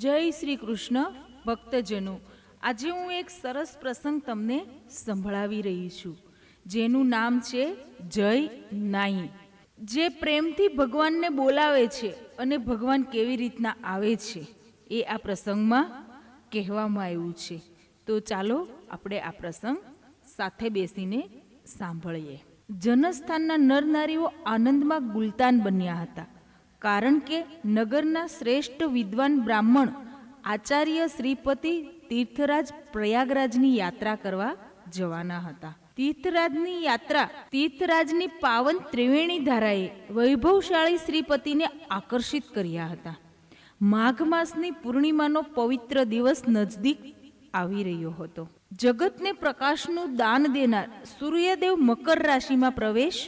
જય શ્રી કૃષ્ણ ભક્તજનો. આજે હું એક સરસ પ્રસંગ તમને સંભળાવી રહી છું, જેનું નામ છે જય નાઈ. જે પ્રેમથી ભગવાનને બોલાવે છે અને ભગવાન કેવી રીતના આવે છે એ આ પ્રસંગમાં કહેવામાં આવ્યું છે. તો ચાલો આપણે આ પ્રસંગ સાથે બેસીને સાંભળીએ. જનસ્થાનના નરનારીઓ આનંદમાં ગુલતાન બન્યા હતા, કારણ કે નગરના શ્રેષ્ઠ વિદ્વાન બ્રાહ્મણ આચાર્ય શ્રીપતિ તીર્થરાજ પ્રયાગરાજની યાત્રા કરવા જવાના હતા. તીર્થરાજની યાત્રા તીર્થરાજની પાવન ત્રિવેણી ધારાએ વૈભવશાળી શ્રીપતિને આકર્ષિત કર્યા હતા. માઘ માસની પૂર્ણિમાનો પવિત્ર દિવસ નજદીક આવી રહ્યો હતો. જગતને પ્રકાશનું દાન દેનાર સૂર્યદેવ મકર રાશિમાં પ્રવેશ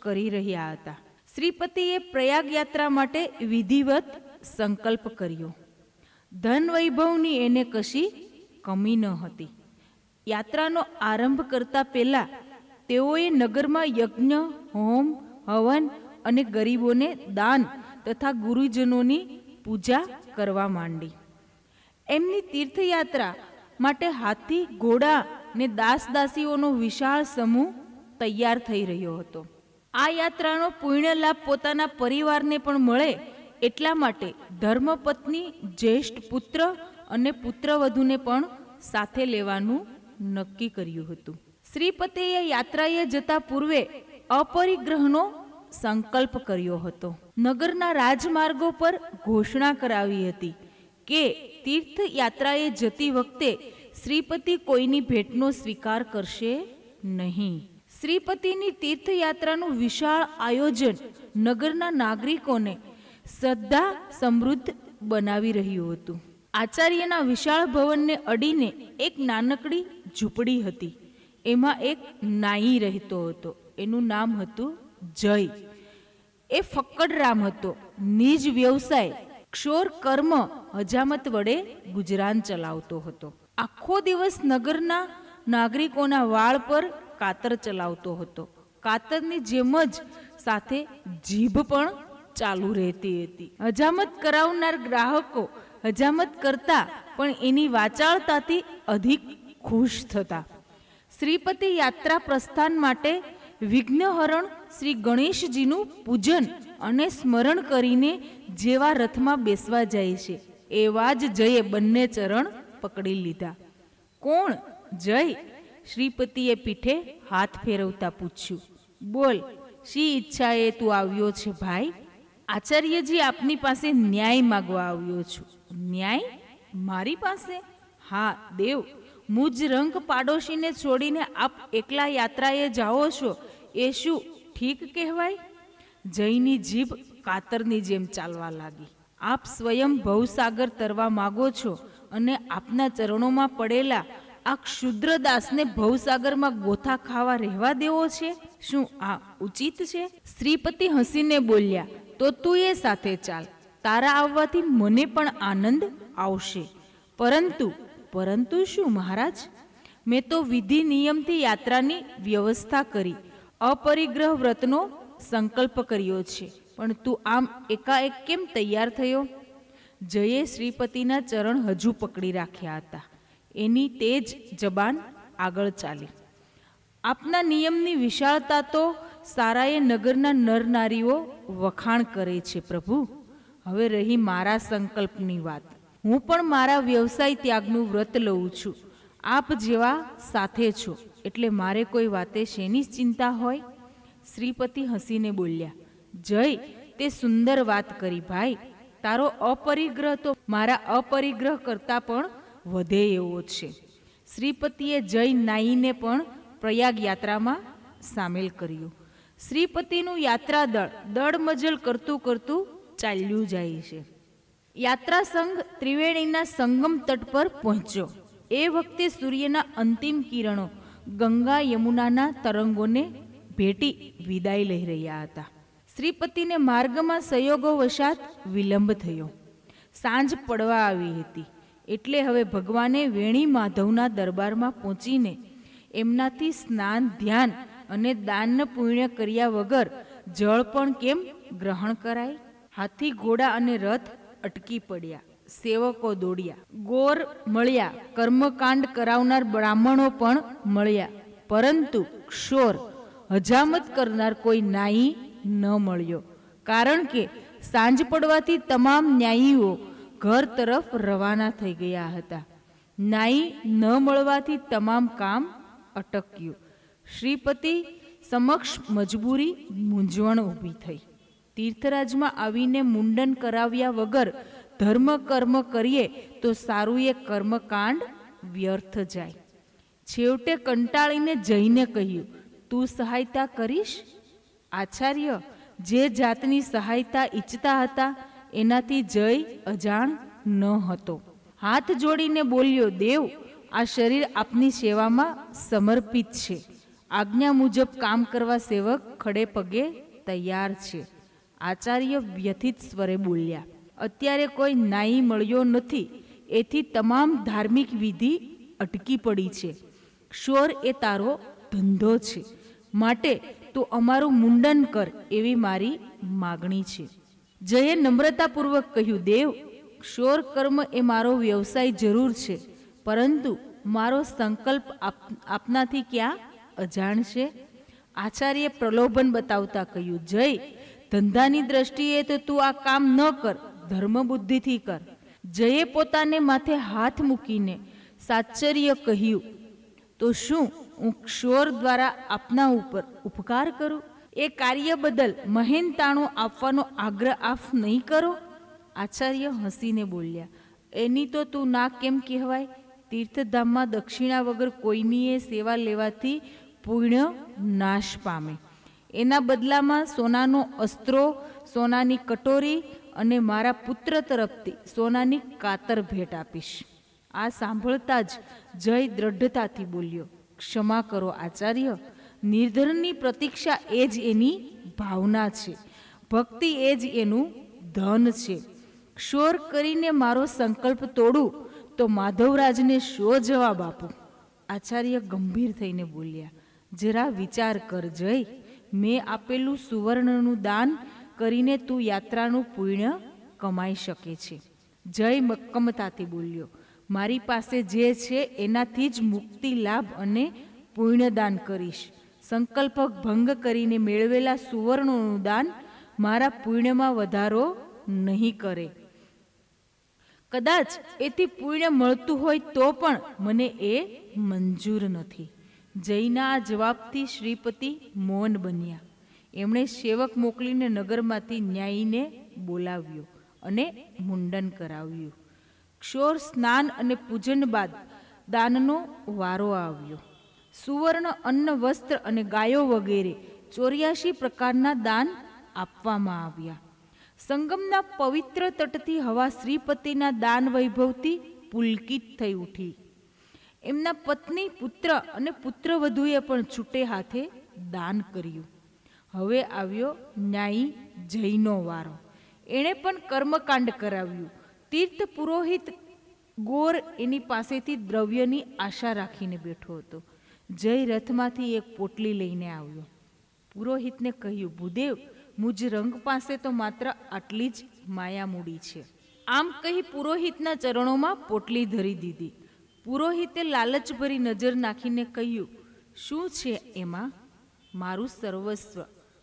કરી રહ્યા હતા. શ્રીપતિએ પ્રયાગ યાત્રા માટે વિધિવત સંકલ્પ કર્યો. ધન વૈભવની એને કશી કમી ન હતી. યાત્રાનો આરંભ કરતા પહેલા તેઓએ નગરમાં યજ્ઞ, હોમ, હવન અને ગરીબોને દાન તથા ગુરુજનોની પૂજા કરવા માંડી. એમની તીર્થયાત્રા માટે હાથી, ઘોડા ને દાસ દાસીઓનો વિશાળ સમૂહ તૈયાર થઈ રહ્યો હતો. આ યાત્રાનો પુણ્ય લાભ પોતાના પરિવારને પણ મળે એટલા માટે ધર્મપત્ની, જ્યેષ્ઠ પુત્ર અને પુત્રવધૂને પણ સાથે લેવાનું નક્કી કર્યું હતું. શ્રીપતિએ યાત્રાએ જતા પૂર્વે અપરિગ્રહનો સંકલ્પ કર્યો હતો. નગરના રાજમાર્ગો પર ઘોષણા કરાવી હતી કે તીર્થયાત્રાએ જતી વખતે શ્રીપતિ કોઈની ભેટનો સ્વીકાર કરશે નહીં. શ્રીપતિની તીર્થયાત્રાનું વિશાળ આયોજન નગરના નાગરિકોને શ્રદ્ધા સમૃદ્ધ બનાવી રહ્યું હતું. આચાર્યના વિશાળ ભવનને અડીને એક નાનકડી ઝૂંપડી હતી. એમાં એક નાઈ રહેતો હતો. એનું નામ હતું જય. એ ફક્કડરામ હતો. નિજ વ્યવસાય ક્ષોર કર્મ હજામત વડે ગુજરાન ચલાવતો હતો. આખો દિવસ નગરના નાગરિકોના વાળ પર કાતર ચલાવતો હતો. કાતરની જેમ જ સાથે જીભ પણ ચાલુ રહેતી હતી. હજામત કરાવનાર ગ્રાહકો હજામત કરતા પણ એની વાચાળતાથી અધિક ખુશ થતા. શ્રીપતિ યાત્રા પ્રસ્થાન માટે વિઘ્નહરણ શ્રી ગણેશજીનું પૂજન અને સ્મરણ કરીને જેવા રથમાં બેસવા જાય છે એવા જ જયે બંને ચરણ પકડી લીધા. કોણ? જય. શ્રીપતિએ પીઠે હાથ ફેરવતા પૂછ્યું. બોલ, શી ઈચ્છાએ તું આવ્યો છે ભાઈ? આચાર્યજી, આપની પાસે ન્યાય માગવા આવ્યો છું. ન્યાય? મારી પાસે? હા દેવ, મુજ રંગ પાડોશીને છોડીને આપ એકલા યાત્રાએ જાઓ છો એ શું ઠીક કહેવાય? જયની જીભ કાતરની જેમ ચાલવા લાગી. આપ સ્વયં ભવસાગર તરવા માગો છો અને આપના ચરણોમાં પડેલા આ ક્ષુદ્રદાસને ભવસાગરમાં ગોથા ખાવા રહેવા દેવો છે? શું આ ઉચિત છે? શ્રીપતિ હસીને બોલ્યા, તો તું એ સાથે ચાલ. તારા આવવાથી મને પણ આનંદ આવશે. પરંતુ શું મહારાજ? મેં તો વિધિ નિયમથી યાત્રાની વ્યવસ્થા કરી, અપરિગ્રહ વ્રતનો સંકલ્પ કર્યો છે, પણ તું આમ એકાએક કેમ તૈયાર થયો? જયે શ્રીપતિના ચરણ હજુ પકડી રાખ્યા હતા. એની તેજ જબાન આગળ ચાલી. આપના નિયમની વિશાળતા તો સારાએ નગરના નરનારીઓ વખાણ કરે છે પ્રભુ. હવે રહી મારા સંકલ્પની વાત. હું પણ મારા વ્યવસાય ત્યાગનું વ્રત લઉં છું. આપ જેવા સાથે છો એટલે મારે કોઈ વાતે શેની ચિંતા હોય? શ્રીપતિ હસીને બોલ્યા, જય, તે સુંદર વાત કરી ભાઈ. તારો અપરિગ્રહ તો મારા અપરિગ્રહ કરતાં પણ વધે એવો છે. શ્રીપતિએ જય નાઈને પણ પ્રયાગ યાત્રામાં સામેલ કર્યું. શ્રીપતિનું યાત્રા દળમજલ કરતું કરતું ચાલ્યું જાય છે. યાત્રા સંઘ ત્રિવેણીના સંગમ તટ પર પહોંચ્યો. એ વખતે સૂર્યના અંતિમ કિરણો ગંગા યમુનાના તરંગોને ભેટી વિદાય લઈ રહ્યા હતા. શ્રીપતિને માર્ગમાં સંયોગો વશાત વિલંબ થયો. સાંજ પડવા આવી હતી એટલે હવે ભગવાને વેણી માધવના દરબારમાં પહોંચીને એમનાથી સ્નાન, ધ્યાન અને દાન પુણ્ય કર્યા વગર જળ પણ કેમ ગ્રહણ કરાય? હાથી, ઘોડા અને રથ અટકી પડ્યા. સેવકો દોડ્યા, ગોર મળ્યા, કર્મકાંડ કરાવનાર બ્રાહ્મણો પણ મળ્યા, પરંતુ ક્ષોર હજામત કરનાર કોઈ ન્યાયી ન મળ્યો. કારણ કે સાંજ પડવાથી તમામ ન્યાયીઓ ઘર તરફ રવાના થઈ ગયા હતા. ન્યાયી ન મળવાથી તમામ કામ અટક્યું. શ્રીપતિ સમક્ષ મજબૂરી મૂંઝવણ ઊભી થઈ. તીર્થરાજમાં આવીને મુંડન કરાવ્યા વગર ધર્મ કર્મ કરીએ તો સારું એ કર્મકાંડ વ્યર્થ જાય. છેવટે કંટાળીને જઈને કહ્યું, તું સહાયતા કરીશ? આચાર્ય જે જાતની સહાયતા ઈચ્છતા હતા એનાથી જય અજાણ ન હતો. હાથ જોડીને બોલ્યો, દેવ, આ શરીર આપની સેવામાં સમર્પિત છે. આજ્ઞા મુજબ કામ કરવા સેવક ખડે પગે તૈયાર છે. આચાર્ય વ્યથિત સ્વરે બોલ્યા, અત્યારે કોઈ ન્યાયી મળ્યો નથી, એથી તમામ ધાર્મિક વિધિ અટકી પડી છે. ક્ષોર એ તારો ધંધો છે, માટે તું અમારું મુંડન કર એવી મારી માગણી છે. જયે નમ્રતાપૂર્વક કહ્યું, દેવ, ક્ષોર કર્મ એ મારો વ્યવસાય જરૂર છે, પરંતુ મારો સંકલ્પ આપનાથી ક્યાં અજાણ છે? આચાર્ય પ્રલોભન બતાવતા કહ્યું, જય, ધંધાની દ્રષ્ટિએ તો તું આ કામ ન કર, ધર્મ બુદ્ધિથી કર. જયે પોતાને માથે હાથ મૂકીને સાચર્ય કહ્યું, તો શું હું ક્ષોર દ્વારા આપના ઉપર ઉપકાર કરું? એ કાર્ય બદલ મહેનતાણો આપવાનો આગ્રહ આપ નહીં કરો? આચાર્ય હસીને બોલ્યા, એની તો તું ના કેમ કહેવાય? તીર્થધામમાં દક્ષિણા વગર કોઈની એ સેવા લેવાથી પુણ્ય નાશ પામે. એના બદલામાં સોનાનો અસ્ત્રો, સોનાની કટોરી અને મારા પુત્ર તરફથી સોનાની કાતર ભેટ આપીશ. આ સાંભળતા જ જય દ્રઢતાથી બોલ્યો, ક્ષમા કરો આચાર્ય, નિર્ધનની પ્રતીક્ષા એ જ એની ભાવના છે, ભક્તિ એ જ એનું ધન છે. ક્ષોર કરીને મારો સંકલ્પ તોડું તો માધવરાજને શો જવાબ આપું? આચાર્ય ગંભીર થઈને બોલ્યા, જરા વિચાર કર જય, મેં આપેલું સુવર્ણનું દાન કરીને તું યાત્રાનું પુણ્ય કમાઈ શકે છે. જય મક્કમતાથી બોલ્યો, મારી પાસે જે છે એનાથી જ મુક્તિ લાભ અને પુણ્યદાન કરીશ. સંકલ્પ ભંગ કરીને મેળવેલા સુવર્ણનું દાન મારા પુણ્યમાં વધારો નહીં કરે. કદાચ એથી પુણ્ય મળતું હોય તો પણ મને એ મંજૂર નથી. જયના આ જવાબથી શ્રીપતિ મૌન બન્યા. એમણે સેવક મોકલીને નગરમાંથી ન્યાયીને બોલાવ્યો અને મુંડન કરાવ્યું. ક્ષોર સ્નાન અને પૂજન બાદ દાનનો વારો આવ્યો. સુવર્ણ, અન્ન, વસ્ત્ર અને ગાયો વગેરે 84 પ્રકારના દાન આપવામાં આવ્યા. સંગમના પવિત્ર તટથી હવા શ્રીપતિના દાન વૈભવથી પુલકિત થઈ ઉઠી. એમના પત્ની, પુત્ર અને પુત્રવધુએ પણ છૂટે હાથે દાન કર્યું. હવે આવ્યો ન્યાયી જયનો વારો. એણે પણ કર્મકાંડ કરાવ્યું. તીર્થ પુરોહિત ગોર એની પાસેથી દ્રવ્યની આશા રાખીને બેઠો હતો. જય રથમાંથી એક પોટલી લઈને આવ્યો. પુરોહિતને કહ્યું, ભૂદેવ, મુજ રંગ પાસે તો માત્ર આટલી જ માયા મૂડી છે. આમ કહી પુરોહિતના ચરણોમાં પોટલી ધરી દીધી. પુરોહિતે લાલચભરી નજર નાખીને કહ્યું, શું છે એમાં? મારું સર્વસ્વ,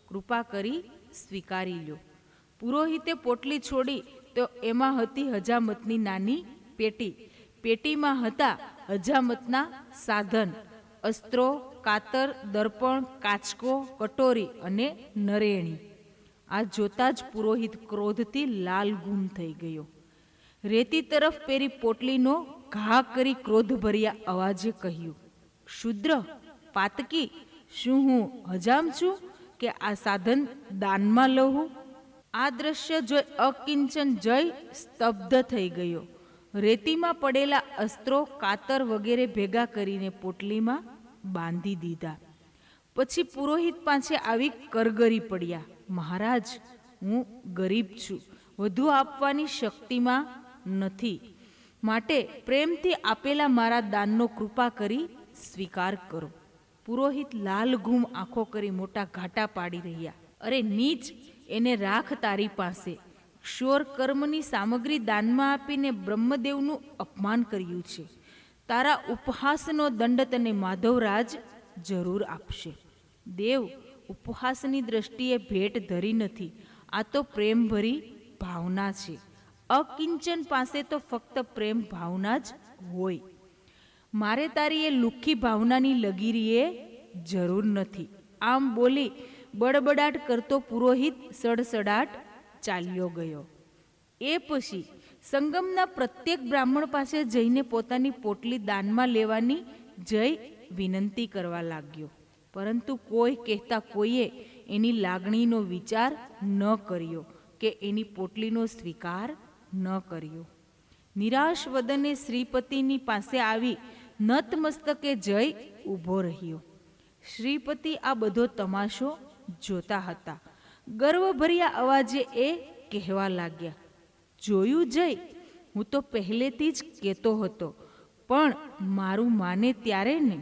કૃપા કરી સ્વીકારી લો. પુરોહિતે પોટલી છોડી તો એમાં હતી હજામતની નાની પેટી. પેટીમાં હતા હજામતના સાધન, અસ્ત્રો, કાતર, દર્પણ, કાચકો, કટોરી અને નરેણી. આ જોતા જ પુરોહિત ક્રોધથી લાલઘૂમ થઈ ગયો. રેતી તરફ પેરી પોટલીનો ઘા કરી ક્રોધભર્યા અવાજે કહ્યું, શુદ્ર, પાતકી, શું હું હજામ છું કે આ સાધન દાનમાં લઉં? આ દ્રશ્ય જોઈ અકિંચન જય સ્તબ્ધ થઈ ગયો. રેતીમાં પડેલા અસ્ત્રો, કાતર વગેરે ભેગા કરીને પોટલીમાં બાંધી દીધા. પછી પુરોહિત પાસે આવી કરગરી પડ્યા, મહારાજ, હું ગરીબ છું, વધુ આપવાની શક્તિમાં નથી, માટે પ્રેમથી આપેલા મારા દાનનો કૃપા કરી સ્વીકાર કરો. પુરોહિત લાલઘૂમ આંખો કરી મોટા ઘાટા પાડી રહ્યા. અરે નીચ, એને રાખ તારી પાસે. ક્ષોર કર્મની સામગ્રી દાનમાં આપીને બ્રહ્મદેવનું અપમાન કર્યું છે. તારા ઉપહાસનો દંડ તને માધવરાજ જરૂર આપશે. દેવ, ઉપહાસની દ્રષ્ટિએ ભેટ ધરી નથી, આ તો પ્રેમભરી ભાવના છે. અકિંચન પાસે તો ફક્ત પ્રેમ ભાવના જ હોય. મારે તારી એ લુખ્ખી ભાવનાની લગીરીએ જરૂર નથી. આમ બોલી બડબડાટ કરતો પુરોહિત સડસડાટ ચાલ્યો ગયો. એ પછી સંગમના પ્રત્યેક બ્રાહ્મણ પાસે જઈને પોતાની પોટલી દાનમાં લેવાની જય વિનંતી કરવા લાગ્યો. પરંતુ કોઈ કહેતા કોઈએ એની લાગણીનો વિચાર ન કર્યો કે એની પોટલીનો સ્વીકાર ન કર્યો. નિરાશ વદને શ્રીપતિની પાસે આવી નતમસ્તકે જય ઊભો રહ્યો. શ્રીપતિ આ બધો તમાશો જોતા હતા. ગર્વભર્યા અવાજે એ કહેવા લાગ્યા, જોયું જય, હું તો પહેલેથી જ કહેતો હતો, પણ મારું માને ત્યારે ને.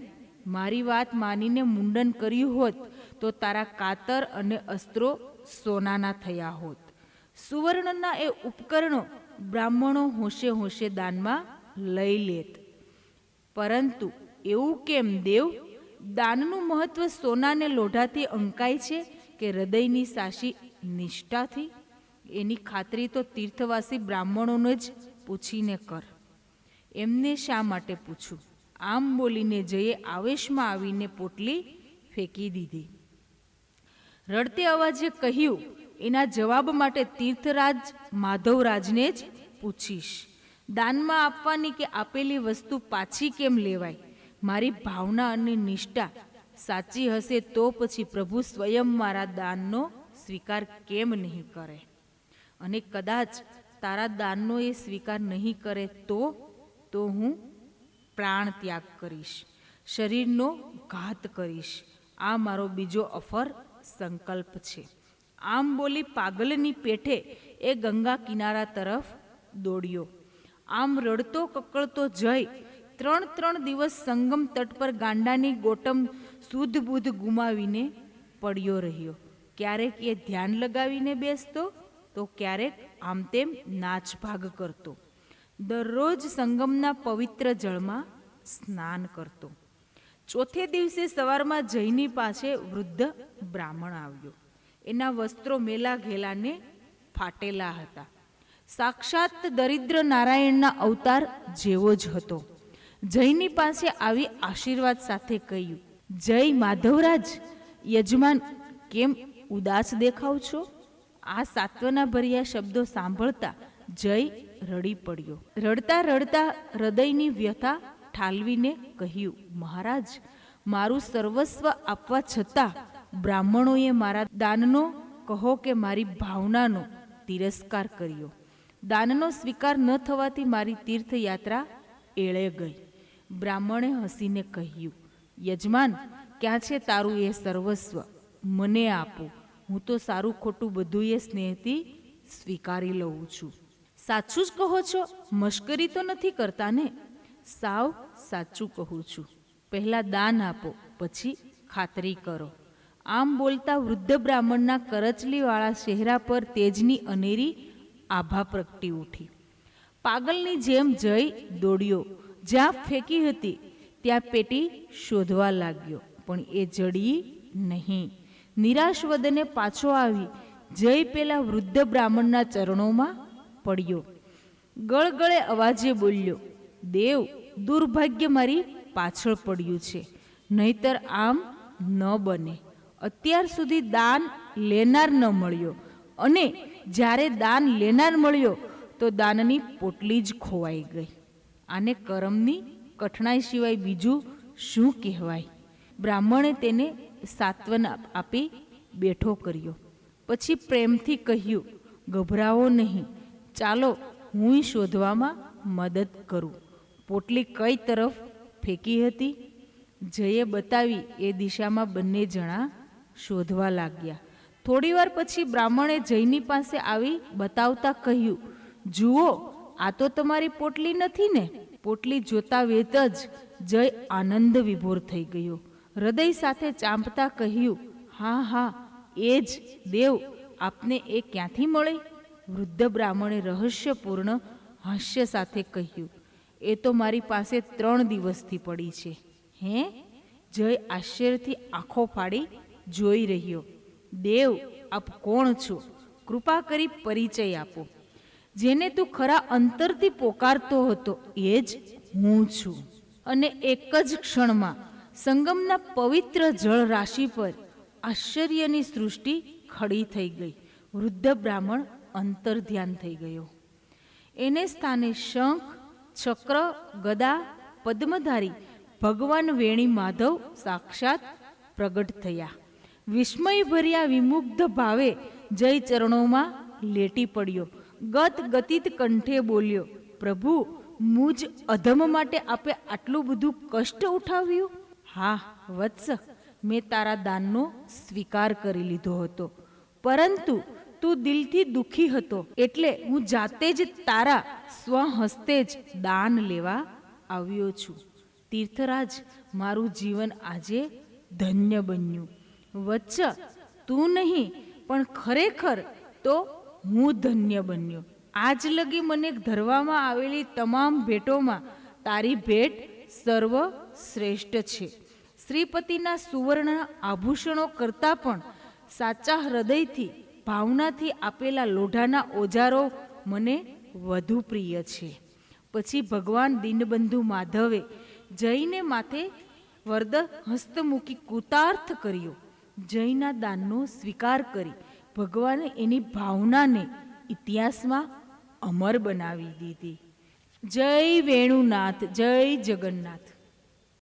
મારી વાત માનીને મુંડન કર્યું હોત તો તારા કાતર અને અસ્ત્રો સોનાના થયા હોત. સુવર્ણના એ ઉપકરણો બ્રાહ્મણો હોંશે હોંશે દાનમાં લઈ લેત. પરંતુ એવું કેમ દેવ? દાનનું મહત્વ સોનાને લોઢાથી અંકાય છે કે હૃદયની સાચી નિષ્ઠાથી? એની ખાતરી તો તીર્થવાસી બ્રાહ્મણોને જ પૂછીને કર. એમને શા માટે પૂછું? આમ બોલીને જયે આવેશમાં આવીને પોટલી ફેંકી દીધી. રડતે અવાજે કહ્યું, એના જવાબ માટે તીર્થરાજ માધવરાજને જ પૂછીશ. દાનમાં આપવાની કે આપેલી વસ્તુ પાછી કેમ લેવાય? મારી ભાવના અને નિષ્ઠા સાચી હશે તો પછી પ્રભુ સ્વયં મારા દાનનો સ્વીકાર કેમ નહીં કરે? અને કદાચ તારા દાનનો એ સ્વીકાર નહીં કરે તો હું પ્રાણ ત્યાગ કરીશ, શરીરનો ઘાત કરીશ. આ મારો બીજો અફર સંકલ્પ છે. આમ બોલી પાગલની પેઠે એ ગંગા કિનારા તરફ દોડ્યો. આમ રડતો કકળતો જય 3 દિવસ સંગમ તટ પર ગાંડાની ગોટમ શુદ્ધ બુદ્ધ ગુમાવીને પડ્યો રહ્યો. ક્યારેક એ ધ્યાન લગાવીને બેસતો તો ક્યારેક આમ તેમ નાચભાગ કરતો. દરરોજ સંગમના પવિત્ર જળમાં સ્નાન કરતો. ચોથે દિવસે સવારમાં જયની પાસે વૃદ્ધ બ્રાહ્મણ આવ્યો. એના વસ્ત્રો મેલા ઘેલાને ફાટેલા હતા. સાક્ષાત દરિદ્ર નારાયણના અવતાર જેવો જ હતો. જયની પાસે આવી આશીર્વાદ સાથે કહ્યું, જય માધવરાજ, યજમાન કેમ ઉદાસ દેખાવ છો? આ સાત્વના ભર્યા શબ્દો સાંભળતા જય રડી પડ્યો. રડતા રડતા હૃદયની વ્યથા ઠાલવીને કહ્યું, મહારાજ, મારું સર્વસ્વ આપવા છતાં બ્રાહ્મણોએ મારા દાનનો કહો કે મારી ભાવનાનો તિરસ્કાર કર્યો. દાનનો સ્વીકાર ન થવાથી મારી તીર્થયાત્રા એળે ગઈ. બ્રાહ્મણે હસીને કહ્યું, યજમાન, ક્યાં છે તારું એ સર્વસ્વ? મને આપો. હું તો સારું ખોટું બધું એ સ્નેહથી સ્વીકારી લઉં છું. સાચું જ કહો છો? મશ્કરી તો નથી કરતા ને? સાવ સાચું કહું છું. પહેલાં દાન આપો, પછી ખાતરી કરો. આમ બોલતા વૃદ્ધ બ્રાહ્મણના કરચલીવાળા ચહેરા પર તેજની અનેરી આભા પ્રગટી ઉઠી. પાગલની જેમ જય દોડ્યો. જ્યાં ફેંકી હતી ત્યાં પેટી શોધવા લાગ્યો, પણ એ જડી નહીં. નિરાશ વદને પાછો આવી જય પેલા વૃદ્ધ બ્રાહ્મણના ચરણોમાં પડ્યો. ગળગળે અવાજે બોલ્યો, દેવ, દુર્ભાગ્ય મારી પાછળ પડ્યું છે, નહીતર આમ ન બને. અત્યાર સુધી દાન લેનાર ન મળ્યો, અને જ્યારે દાન લેનાર મળ્યો તો દાનની પોટલી જ ખોવાઈ ગઈ. આને કરમની કઠણાઈ સિવાય બીજું શું કહેવાય? બ્રાહ્મણે તેને સાત્વના આપી બેઠો કર્યો. પછી પ્રેમથી કહ્યું, ગભરાવો નહીં, ચાલો હું શોધવામાં મદદ કરું. પોટલી કઈ તરફ ફેંકી હતી? જયે બતાવી એ દિશામાં બંને જણા શોધવા લાગ્યા. થોડીવાર પછી બ્રાહ્મણે જયની પાસે આવી બતાવતા કહ્યું, જુઓ, આ તો તમારી પોટલી નથી ને? પોટલી જોતા વેત જ જય આનંદ વિભોર થઈ ગયો. હૃદય સાથે ચાંપતા કહ્યું, હા હા, એ જ. દેવ, આપને એ ક્યાંથી મળી? વૃદ્ધ બ્રાહ્મણે રહસ્યપૂર્ણ હાસ્ય સાથે કહ્યું, એ તો મારી પાસે 3 દિવસથી પડી છે. હે? જય આશ્ચર્યથી આંખો ફાડી જોઈ રહ્યો. દેવ, આપ કોણ છો? કૃપા કરી પરિચય આપો. જેને તું ખરા અંતરથી પોકારતો હતો એ જ હું છું. અને એક જ ક્ષણમાં સંગમના પવિત્ર જળ રાશિ પર આશ્ચર્યની સૃષ્ટિ ખડી થઈ ગઈ. વૃદ્ધ બ્રાહ્મણ અંતર ધ્યાન થઈ ગયો. એને સ્થાને શંખ, ચક્ર, ગદા, પદ્મધારી ભગવાન વેણી માધવ સાક્ષાત પ્રગટ થયા. વિસ્મયભર્યા વિમુગ્ધ ભાવે જય ચરણોમાં લેટી પડ્યો. ગદગદિત કંઠે બોલ્યો, પ્રભુ, મુજ અધમ માટે આપે આટલું બધું કષ્ટ ઉઠાવ્યું? હા વત્સ, મેં તારા દાનનો સ્વીકાર કરી લીધો હતો, પરંતુ તું દિલથી દુઃખી હતો એટલે હું જાતે જ તારા સ્વહસ્તે જ દાન લેવા આવ્યો છું. તીર્થરાજ, મારું જીવન આજે ધન્ય બન્યું. વત્સ, તું નહીં પણ ખરેખર તો હું ધન્ય બન્યો. આજ લગી મને ધરવામાં આવેલી તમામ ભેટોમાં તારી ભેટ સર્વશ્રેષ્ઠ છે. શ્રીપતિના સુવર્ણ આભૂષણો કરતાં પણ સાચા હૃદયથી ભાવનાથી આપેલા લોઢાના ઓજારો મને વધુ પ્રિય છે. પછી ભગવાન દીનબંધુ માધવે જયને માથે વરદ હસ્ત મૂકી કૃતાર્થ કર્યો. જયના દાનનો સ્વીકાર કરી ભગવાને એની ભાવનાને ઇતિહાસમાં અમર બનાવી દીધી. જય વેણુનાથ, જય જગન્નાથ.